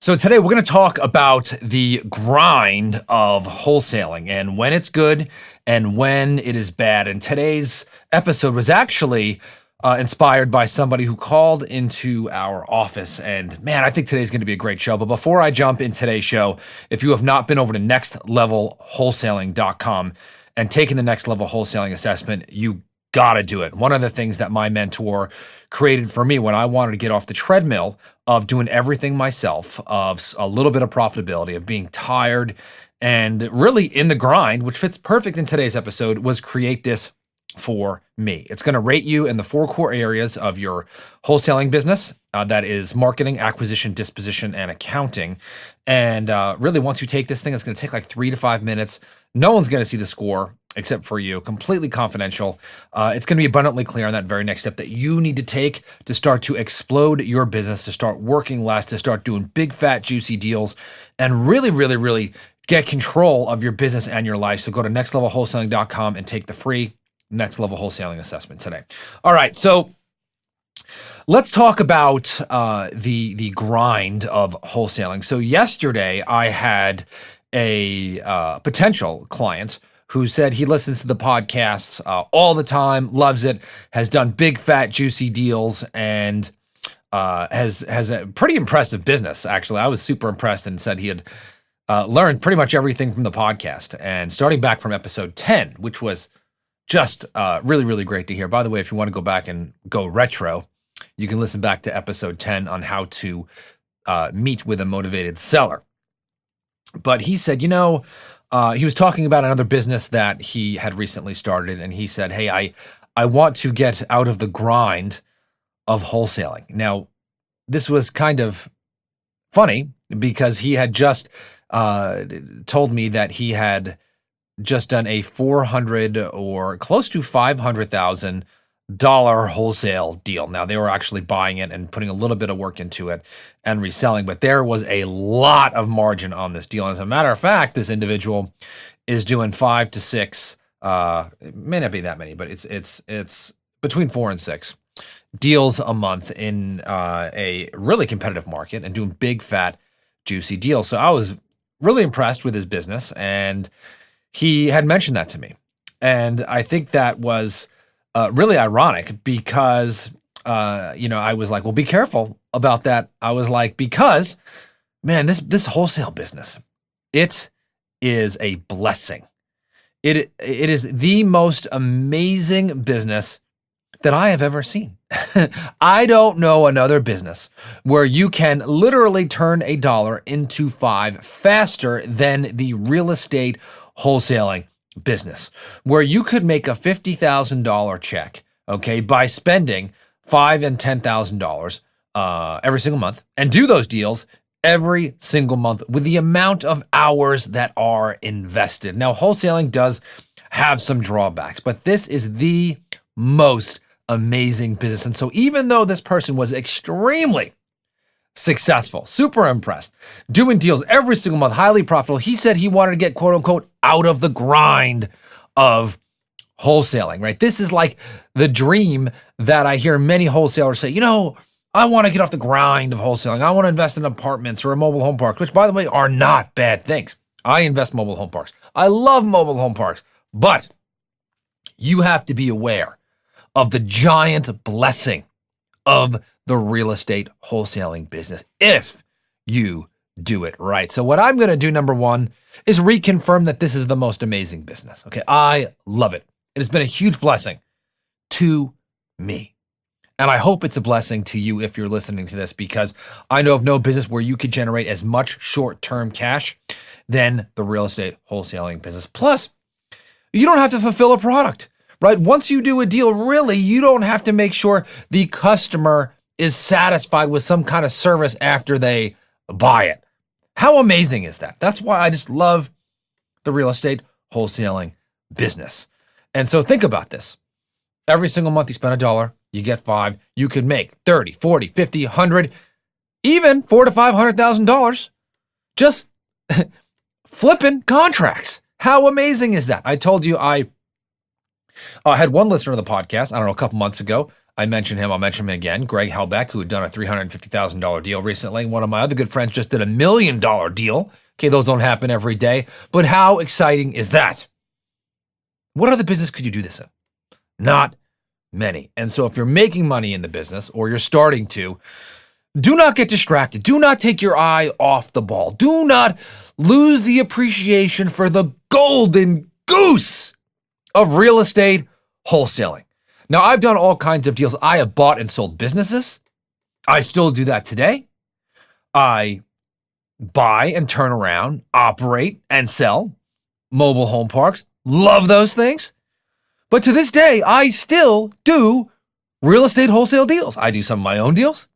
So today we're going to talk about the grind of wholesaling and when it's good and when it is bad. And today's episode was actually inspired by somebody who called into our office. And man, I think today's going to be a great show. But before I jump in today's show, if you have not been over to nextlevelwholesaling.com and taken the next level wholesaling assessment, you gotta do it. One of the things that my mentor created for me when I wanted to get off the treadmill of doing everything myself, of a little bit of profitability, of being tired and really in the grind, which fits perfect in today's episode, was create this for me. It's going to rate you in the 4 core areas of your wholesaling business. That is marketing, acquisition, disposition, and accounting. And really, once you take this thing, it's going to take like 3 to 5 minutes. No one's going to see the score except for you, completely confidential. It's going to be abundantly clear on that very next step that you need to take to start to explode your business, to start working less, to start doing big, fat, juicy deals, and really get control of your business and your life. So go to nextlevelwholesaling.com and take the free Next Level Wholesaling assessment today. All right, so let's talk about the grind of wholesaling. So yesterday I had a potential client who said he listens to the podcasts all the time, loves it, has done big, fat, juicy deals, and has a pretty impressive business, actually. I was super impressed and said he had learned pretty much everything from the podcast. And starting back from episode 10, which was just really great to hear. By the way, if you want to go back and go retro, you can listen back to episode 10 on how to meet with a motivated seller. But he said, he was talking about another business that he had recently started, and he said, hey, I want to get out of the grind of wholesaling. Now, this was kind of funny because he had just told me that he had just done a $400 or close to $500,000 wholesale deal. Now, they were actually buying it and putting a little bit of work into it and reselling, but there was a lot of margin on this deal. And as a matter of fact, this individual is doing 5 to 6, it may not be that many, but it's between 4 and 6 deals a month in a really competitive market and doing big, fat, juicy deals. So I was really impressed with his business, and he had mentioned that to me. And I think that was really ironic because, I was like, well, be careful about that. I was like, because, man, this wholesale business, it is a blessing. It is the most amazing business that I have ever seen. I don't know another business where you can literally turn $1 into 5 faster than the real estate wholesaling business, where you could make a $50,000 check, okay, by spending $5,000 and $10,000 every single month, and do those deals every single month with the amount of hours that are invested. Now, wholesaling does have some drawbacks, but this is the most amazing business. And so even though this person was extremely successful, super impressed, doing deals every single month, highly profitable, he said he wanted to get, quote unquote, out of the grind of wholesaling, right? This is like the dream that I hear many wholesalers say, I want to get off the grind of wholesaling. I want to invest in apartments or a mobile home park, which, by the way, are not bad things. I invest in mobile home parks. I love mobile home parks, but you have to be aware of the giant blessing of the real estate wholesaling business if you do it right. So what I'm going to do, number one, is reconfirm that this is the most amazing business. Okay, I love it. It has been a huge blessing to me. And I hope it's a blessing to you if you're listening to this, because I know of no business where you could generate as much short-term cash than the real estate wholesaling business. Plus, you don't have to fulfill a product, right? Once you do a deal, really, you don't have to make sure the customer is satisfied with some kind of service after they buy it. How amazing is that? That's why I just love the real estate wholesaling business. And so think about this. Every single month you spend $1, you get 5, you could make 30, 40, 50, 100, even $400,000 to $500,000 just flipping contracts. How amazing is that? I told you I had one listener of the podcast, I don't know, a couple months ago, I mentioned him. I'll mention him again. Greg Helbeck, who had done a $350,000 deal recently. One of my other good friends just did $1 million deal. Okay, those don't happen every day. But how exciting is that? What other business could you do this in? Not many. And so if you're making money in the business or you're starting to, do not get distracted. Do not take your eye off the ball. Do not lose the appreciation for the golden goose of real estate wholesaling. Now, I've done all kinds of deals. I have bought and sold businesses. I still do that today. I buy and turn around, operate and sell mobile home parks. Love those things. But to this day, I still do real estate wholesale deals. I do some of my own deals,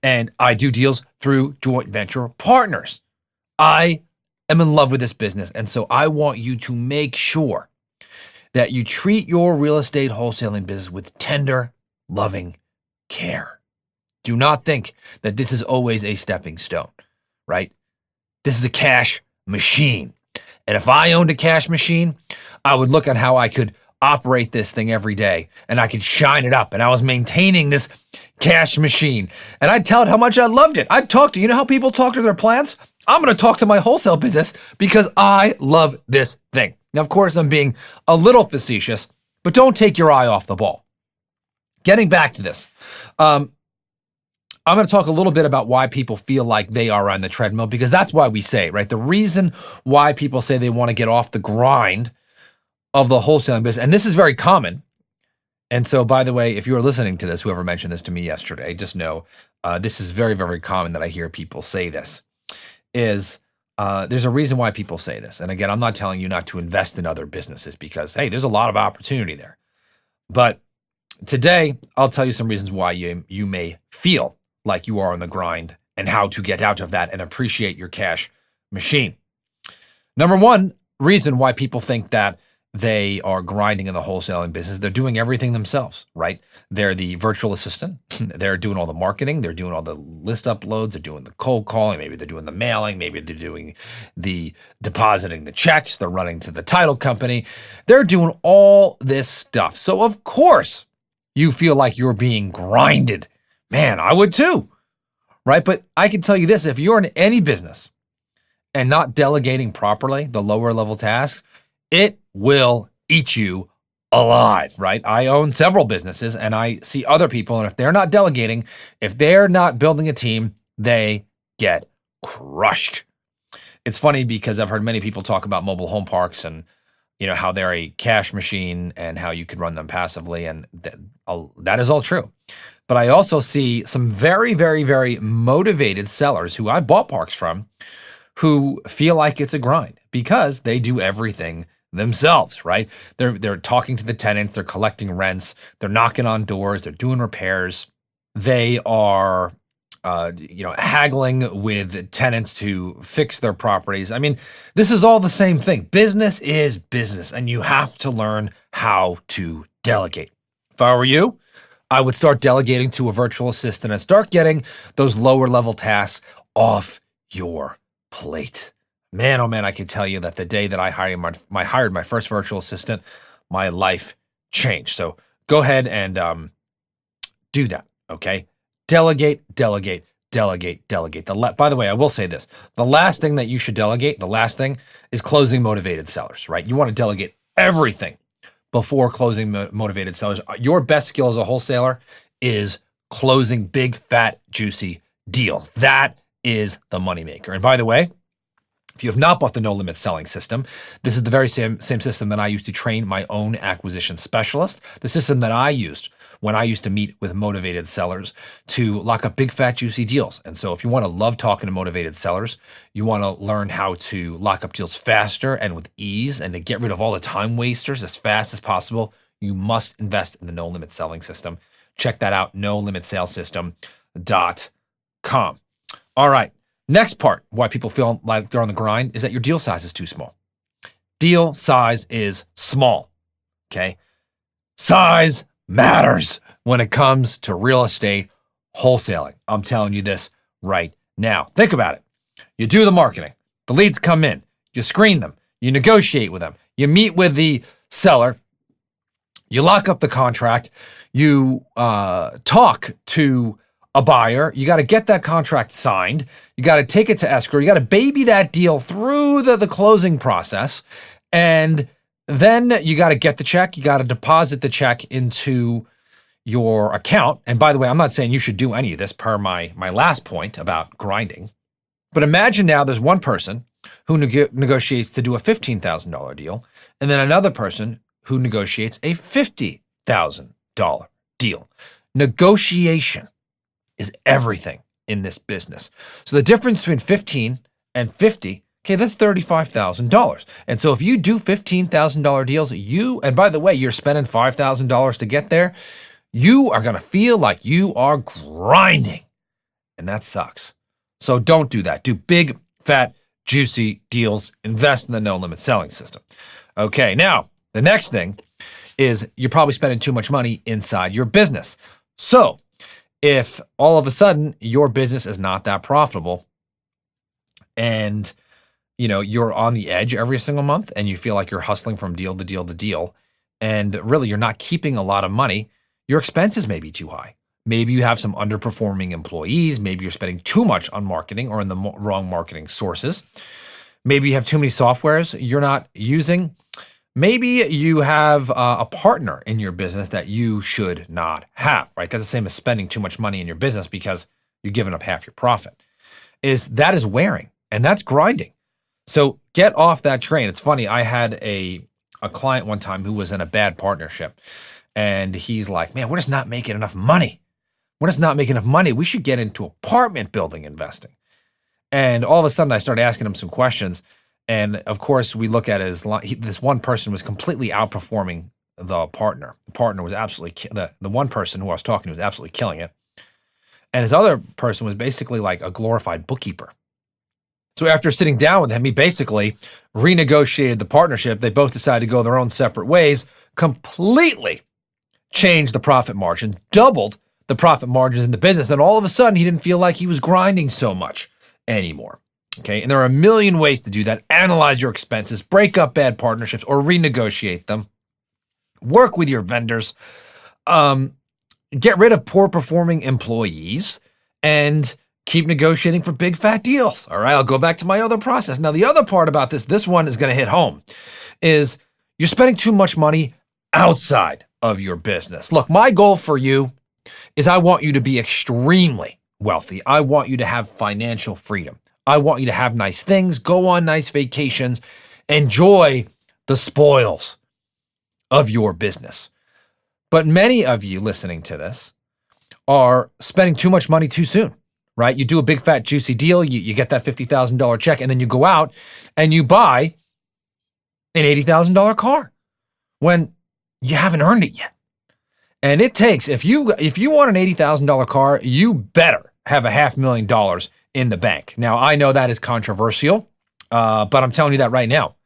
and I do deals through joint venture partners. I am in love with this business, and so I want you to make sure that you treat your real estate wholesaling business with tender, loving care. Do not think that this is always a stepping stone, right? This is a cash machine. And if I owned a cash machine, I would look at how I could operate this thing every day and I could shine it up. And I was maintaining this cash machine. And I'd tell it how much I loved it. I'd talk to, you know how people talk to their plants? I'm going to talk to my wholesale business because I love this thing. Now, of course, I'm being a little facetious, but don't take your eye off the ball. Getting back to this, I'm going to talk a little bit about why people feel like they are on the treadmill, because that's why we say, right? The reason why people say they want to get off the grind of the wholesaling business, and this is very common. And so, by the way, if you are listening to this, whoever mentioned this to me yesterday, just know this is very, very common that I hear people say this, is there's a reason why people say this. And again, I'm not telling you not to invest in other businesses because, hey, there's a lot of opportunity there. But today, I'll tell you some reasons why you may feel like you are on the grind and how to get out of that and appreciate your cash machine. Number one reason why people think that they are grinding in the wholesaling business, they're doing everything themselves, right? They're the virtual assistant. They're doing all the marketing. They're doing all the list uploads. They're doing the cold calling. Maybe they're doing the mailing. Maybe they're doing the depositing the checks. They're running to the title company. They're doing all this stuff. So of course you feel like you're being grinded. Man, I would too, right? But I can tell you this, if you're in any business and not delegating properly the lower level tasks, it will eat you alive, right? I own several businesses and I see other people, and if they're not delegating, if they're not building a team, they get crushed. It's funny because I've heard many people talk about mobile home parks and, you know, how they're a cash machine and how you can run them passively, and that is all true. But I also see some very, very, very motivated sellers who I've bought parks from who feel like it's a grind because they do everything themselves, right? They're talking to the tenants, they're collecting rents, they're knocking on doors, they're doing repairs. They are, haggling with tenants to fix their properties. I mean, this is all the same thing. Business is business, and you have to learn how to delegate. If I were you, I would start delegating to a virtual assistant and start getting those lower level tasks off your plate. Man, oh man, I can tell you that the day that I hired my first virtual assistant, my life changed. So go ahead and do that, okay? Delegate, delegate, delegate, delegate. By the way, I will say this. The last thing that you should delegate, the last thing, is closing motivated sellers, right? You want to delegate everything before closing motivated sellers. Your best skill as a wholesaler is closing big, fat, juicy deals. That is the moneymaker. And by the way, if you have not bought the No Limit Selling System, this is the very same system that I used to train my own acquisition specialist, the system that I used when I used to meet with motivated sellers to lock up big, fat, juicy deals. And so if you want to love talking to motivated sellers, you want to learn how to lock up deals faster and with ease and to get rid of all the time wasters as fast as possible, you must invest in the No Limit Selling System. Check that out, nolimitsalesystem.com. All right. Next part, why people feel like they're on the grind, is that your deal size is too small. Deal size is small, okay? Size matters when it comes to real estate wholesaling. I'm telling you this right now. Think about it. You do the marketing. The leads come in. You screen them. You negotiate with them. You meet with the seller. You lock up the contract, you talk to a buyer, you got to get that contract signed, you got to take it to escrow, you got to baby that deal through the closing process, and then you got to get the check, you got to deposit the check into your account. And by the way, I'm not saying you should do any of this per my last point about grinding, but imagine now there's one person who negotiates to do a $15,000 deal, and then another person who negotiates a $50,000 deal. Negotiation is everything in this business. So the difference between 15 and 50, okay, that's $35,000. And so if you do $15,000 deals, and by the way, you're spending $5,000 to get there, you are going to feel like you are grinding. And that sucks. So don't do that. Do big, fat, juicy deals. Invest in the no limit selling system. Okay, now the next thing is you're probably spending too much money inside your business. So if all of a sudden your business is not that profitable and you're on the edge every single month and you feel like you're hustling from deal to deal to deal, and really you're not keeping a lot of money, your expenses may be too high. Maybe you have some underperforming employees. Maybe you're spending too much on marketing or in the wrong marketing sources. Maybe you have too many softwares you're not using. Maybe you have a partner in your business that you should not have, right? That's the same as spending too much money in your business because you're giving up half your profit. That is wearing, and that's grinding. So get off that train. It's funny, I had a client one time who was in a bad partnership, and he's like, man, we're just not making enough money. We're just not making enough money. We should get into apartment building investing. And all of a sudden I started asking him some questions. And of course, we look at this one person was completely outperforming the partner. The partner was absolutely, the one person who I was talking to was absolutely killing it. And his other person was basically like a glorified bookkeeper. So after sitting down with him, he basically renegotiated the partnership. They both decided to go their own separate ways, completely changed the profit margin, doubled the profit margins in the business. And all of a sudden, he didn't feel like he was grinding so much anymore. Okay. And there are a million ways to do that. Analyze your expenses, break up bad partnerships or renegotiate them, work with your vendors, get rid of poor performing employees, and keep negotiating for big fat deals. All right. I'll go back to my other process. Now, the other part about this one is going to hit home, is you're spending too much money outside of your business. Look, my goal for you is I want you to be extremely wealthy. I want you to have financial freedom. I want you to have nice things, go on nice vacations, enjoy the spoils of your business. But many of you listening to this are spending too much money too soon, right? You do a big fat juicy deal, you get that $50,000 check, and then you go out and you buy an $80,000 car when you haven't earned it yet. And it takes, if you want an $80,000 car, you better have $500,000 in the bank. Now, I know that is controversial, but I'm telling you that right now.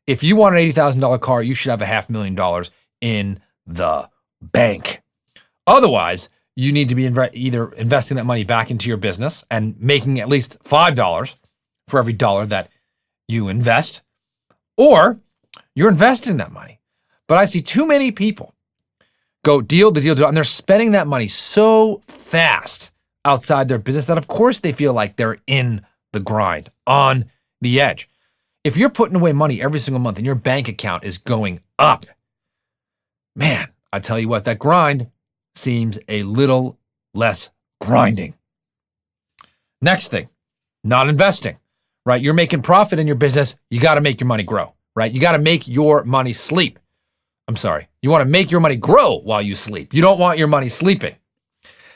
If you want an $80,000 car, you should have $500,000 in the bank. Otherwise, you need to be either investing that money back into your business and making at least $5 for every dollar that you invest, or you're investing that money. But I see too many people go deal to deal, and they're spending that money so fast outside their business that of course they feel like they're in the grind, on the edge. If you're putting away money every single month and your bank account is going up, man, I tell you what, that grind seems a little less grinding. Next thing, not investing, right? You're making profit in your business. You got to make your money grow, right? You got to make your money sleep. I'm sorry. You want to make your money grow while you sleep. You don't want your money sleeping.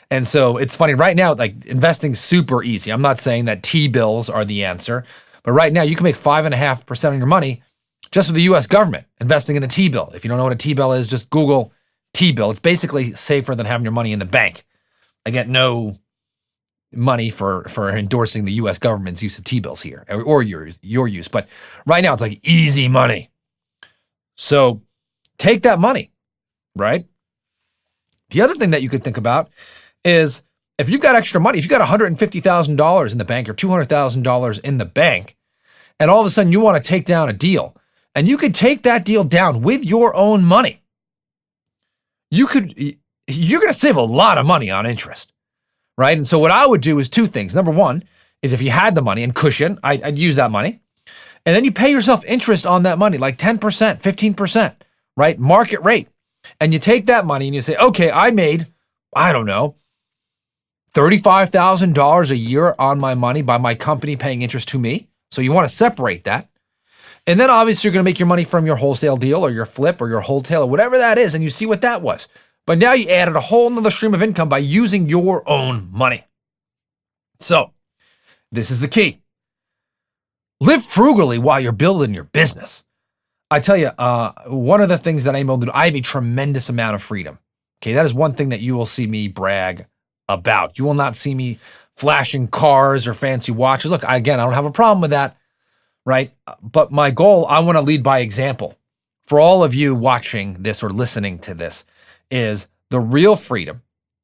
And so it's funny right now, like investing super easy. I'm not saying that T-bills are the answer, but right now you can make 5.5% on your money just with the US government investing in a T-bill. If you don't know what a T-bill is, just Google T-bill. It's basically safer than having your money in the bank. I get no money for endorsing the US government's use of T-bills here or your use. But right now it's like easy money. So take that money, right? The other thing that you could think about is if you've got extra money, if you got $150,000 in the bank or $200,000 in the bank, and all of a sudden you want to take down a deal, and you could take that deal down with your own money. you're going to save a lot of money on interest, right? And so what I would do is two things. Number one is if you had the money and cushion, I'd use that money. And then you pay yourself interest on that money, like 10%, 15%, right? Market rate. And you take that money and you say, okay, I made, I don't know, $35,000 a year on my money by my company paying interest to me. So you want to separate that. And then obviously you're going to make your money from your wholesale deal or your flip or your wholesale or whatever that is. And you see what that was. But now you added a whole nother stream of income by using your own money. So this is the key. Live frugally while you're building your business. I tell you, one of the things that I'm able to do, I have a tremendous amount of freedom. Okay, that is one thing that you will see me brag about. You will not see me flashing cars or fancy watches. Look, again, I don't have a problem with that, right? But my goal, I want to lead by example. For all of you watching this or listening to this, is the real freedom,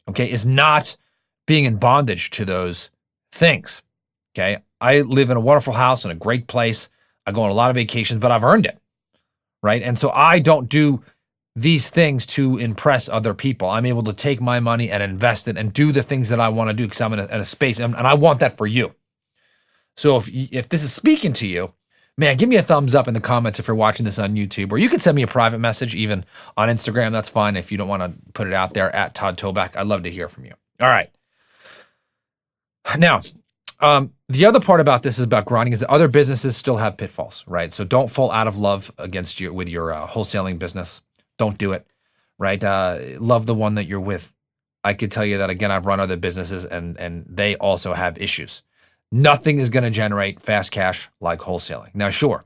okay, is not being in bondage to those things, okay? I live in a wonderful house in a great place. I go on a lot of vacations, but I've earned it, right? And so I don't do these things to impress other people. I'm able to take my money and invest it and do the things that I want to do because I'm in a space, and I want that for you. So if this is speaking to you, man, give me a thumbs up in the comments if you're watching this on YouTube, or you can send me a private message even on Instagram. That's fine if you don't want to put it out there at Todd Toback. I'd love to hear from you. All right. Now, the other part about this is about grinding is that other businesses still have pitfalls, right? So don't fall out of love with your wholesaling business. Don't do it, right? Love the one that you're with. I could tell you that, again, I've run other businesses and they also have issues. Nothing is going to generate fast cash like wholesaling. Now, sure,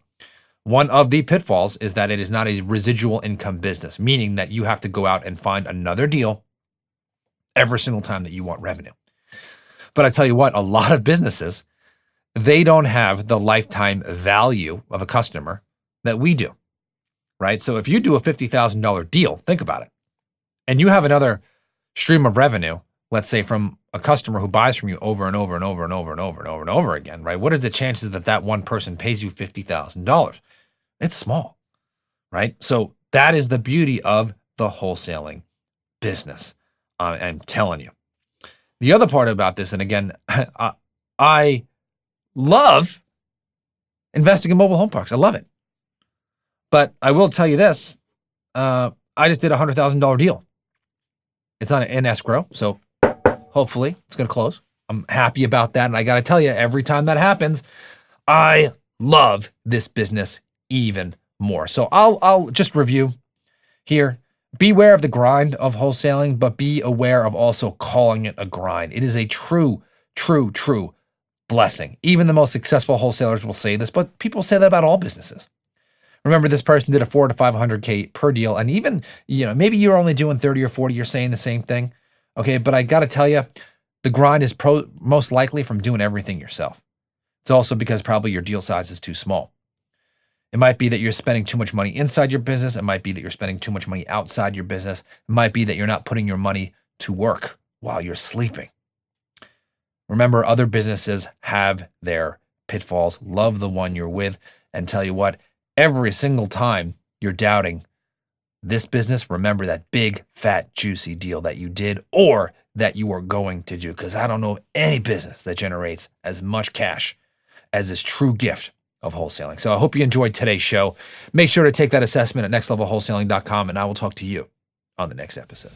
one of the pitfalls is that it is not a residual income business, meaning that you have to go out and find another deal every single time that you want revenue. But I tell you what, a lot of businesses, they don't have the lifetime value of a customer that we do, right? So if you do a $50,000 deal, think about it, and you have another stream of revenue, let's say from a customer who buys from you over and over and over and over and over and over and over again, right? What are the chances that that one person pays you $50,000? It's small, right? So that is the beauty of the wholesaling business. I'm telling you. The other part about this, and again, I love investing in mobile home parks. I love it. But I will tell you this, I just did a $100,000 deal. It's in escrow, so hopefully it's going to close. I'm happy about that. And I got to tell you, every time that happens, I love this business even more. So I'll just review here. Beware of the grind of wholesaling, but be aware of also calling it a grind. It is a true blessing. Even the most successful wholesalers will say this, but people say that about all businesses. Remember, this person did a $400K to $500K per deal. And even, maybe you're only doing 30 or 40, you're saying the same thing. Okay, but I got to tell you, the grind is most likely from doing everything yourself. It's also because probably your deal size is too small. It might be that you're spending too much money inside your business. It might be that you're spending too much money outside your business. It might be that you're not putting your money to work while you're sleeping. Remember, other businesses have their pitfalls. Love the one you're with. And tell you what, every single time you're doubting this business, remember that big, fat, juicy deal that you did or that you are going to do. Because I don't know of any business that generates as much cash as this true gift of wholesaling. So I hope you enjoyed today's show. Make sure to take that assessment at nextlevelwholesaling.com, and I will talk to you on the next episode.